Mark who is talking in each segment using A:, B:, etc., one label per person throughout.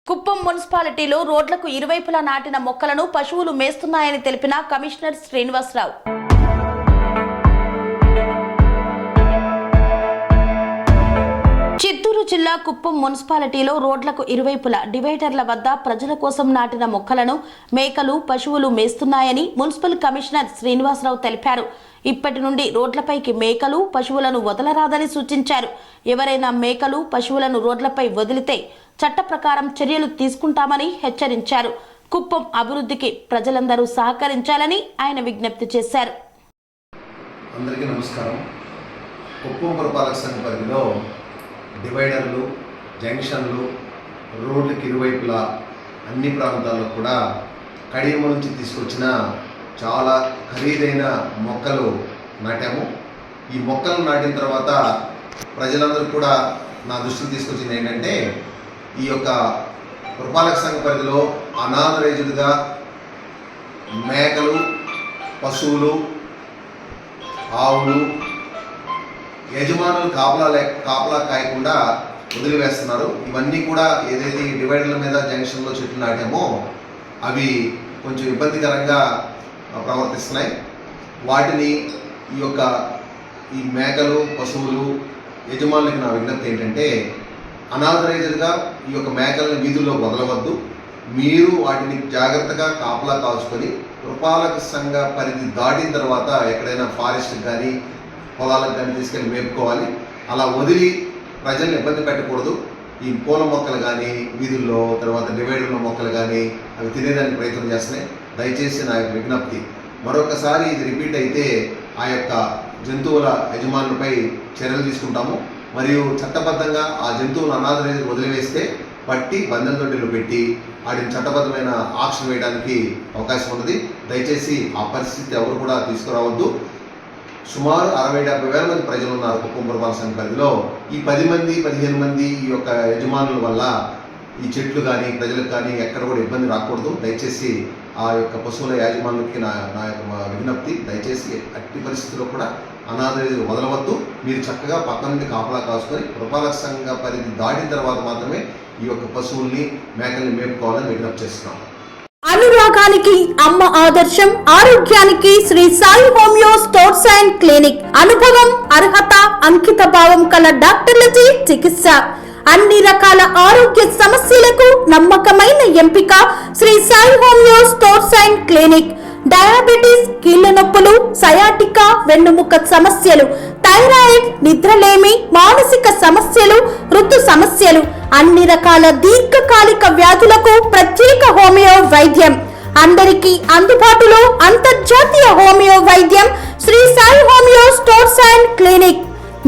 A: కుప్పం మున్సిపాలిటీలో రోడ్లకు ఇరువైపులా నాటిన మొక్కలను పశువులు మేస్తున్నాయని తెలిపిన కమిషనర్ శ్రీనివాసరావు. చిత్తూరు జిల్లా కుప్పం మున్సిపాలిటీలో రోడ్లకు ఇరువైపులా డివైడర్ల వద్ద ప్రజల కోసం నాటిన మొక్కలను మేకలు పశువులు మేస్తున్నాయని మున్సిపల్ కమిషనర్ శ్రీనివాసరావు తెలిపారు. ఇప్పటి నుండి రోడ్లపైకి మేకలు పశువులను వదలరాదని సూచించారు. ఎవరైనా మేకలు పశువులను రోడ్లపై వదిలితే చట్ట ప్రకారం చర్యలు తీసుకుంటామని హెచ్చరించారు. కుప్పం అభివృద్ధికి ప్రజలందరూ సహకరించాలని ఆయన విజ్ఞప్తి చేశారు.
B: అందరికీ నమస్కారం. కుప్పం పురపాలక సంఘ పరిధిలో డివైడర్లు, జంక్షన్లు, రోడ్లకు ఇరువైపులా అన్ని ప్రాంతాల్లో కూడా కడియమ నుంచి తీసుకొచ్చిన చాలా ఖరీదైన మొక్కలు నాటాము. ఈ మొక్కలు నాటిన తర్వాత ప్రజలందరూ కూడా నా దృష్టికి తీసుకొచ్చింది ఏంటంటే, ఈ యొక్క పురపాలక సంఘ పరిధిలో అనాథరైజ్డ్గా మేకలు, పశువులు, ఆవులు యజమానులు కాపలా కాయకుండా వదిలివేస్తున్నారు. ఇవన్నీ కూడా ఏదైతే ఈ డివైడర్ల మీద జంక్షన్లో చెట్లు నాటామో అవి కొంచెం ఇబ్బందికరంగా ప్రవర్తిస్తున్నాయి. వాటిని ఈ మేకలు, పశువులు యజమానులకి నా విజ్ఞప్తి ఏంటంటే, అనాథరైజ్డ్గా ఈ యొక్క మేకలను వీధుల్లో వదలవద్దు. మీరు వాటిని జాగ్రత్తగా కాపలా కాల్చుకొని పురపాలక సంఘ పరిధి దాటిన తర్వాత ఎక్కడైనా ఫారెస్ట్ కానీ పొలాలకు కానీ తీసుకెళ్ళి మేపుకోవాలి. అలా వదిలి ప్రజల్ని ఇబ్బంది పెట్టకూడదు. ఈ పూల మొక్కలు కానీ వీధుల్లో, తర్వాత డివైడర్ల మొక్కలు కానీ అవి తినేదానికి ప్రయత్నం చేస్తున్నాయి. దయచేసి నా యొక్క విజ్ఞప్తి, మరొకసారి ఇది రిపీట్ అయితే ఆ యొక్క జంతువుల యజమానులపై చర్యలు తీసుకుంటాము. మరియు చట్టబద్ధంగా ఆ జంతువులు అనాథరైజ్ వదిలివేస్తే పట్టి బంధన తొట్టెలు పెట్టి వాటిని చట్టబద్ధమైన ఆక్షన్ వేయడానికి అవకాశం ఉన్నది. దయచేసి ఆ పరిస్థితి ఎవరు కూడా తీసుకురావద్దు. సుమారు 60-70 వేల మంది ప్రజలు ఉన్నారు కుప్పం పురపాలక సంఘ పరిధిలో. ఈ 10 మంది 15 మంది ఈ యొక్క యజమానుల వల్ల ఈ చెట్లు కానీ ప్రజలకు కానీ ఎక్కడ కూడా ఇబ్బంది రాకూడదు. దయచేసి ఆ యొక్క పశువుల యాజమానులకి నా యొక్క విజ్ఞప్తి, దయచేసి అట్టి పరిస్థితుల్లో కూడా అనాథరైజ్ వదలవద్దు. మీరు చక్కగా పక్క నుండి కాపలా కాసుకొని పురపాలక సంఘ పరిధి దాటిన తర్వాత మాత్రమే ఈ యొక్క పశువుల్ని, మేకల్ని మేపుకోవాలని విజ్ఞప్తి చేస్తున్నాం.
C: అనురాగానికి అమ్మ ఆదర్శం, ఆరోగ్యానికి Shri Sai homeo stores and clinic. అనుభవం, అర్హత, అంకిత భావం కల డాక్టర్లచే చికిత్స. అన్ని రకాల ఆరోగ్య సమస్యలకు నమ్మకమైన ఎంపిక Shri Sai homeo stores and clinic. Diabetes, కీళ్ల నొప్పులు, సయాటికా, వెన్నుముక సమస్యలు, థైరాయిడ్, నిద్రలేమి, మానసిక సమస్యలు, ఋతు సమస్యలు, అన్ని రకాల దీర్ఘకాలిక వ్యాధులకు ప్రత్యేక హోమియో వైద్యం. అందరికీ అందుబాటులో అంతర్జాతీయ హోమియో వైద్యం Shri Sai homeo stores and clinic.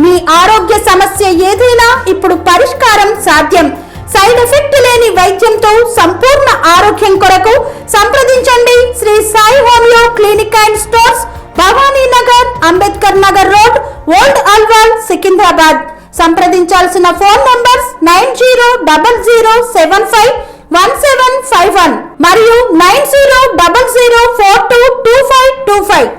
C: మీ ఆరోగ్య సమస్య ఏదైనా ఇప్పుడు పరిష్కారం సాధ్యం. సైడ్ ఎఫెక్ట్ లేని వైద్యంతో సంపూర్ణ ఆరోగ్యం కొరకు సంప్రదించండి Shri Sai homeo clinic and stores, Bhavani Nagar, Ambedkar Nagar road, old Alwal, Secunderabad. సంప్రదించాల్సిన ఫోన్ నంబర్స్ 9000751751 మరియు 9000422525.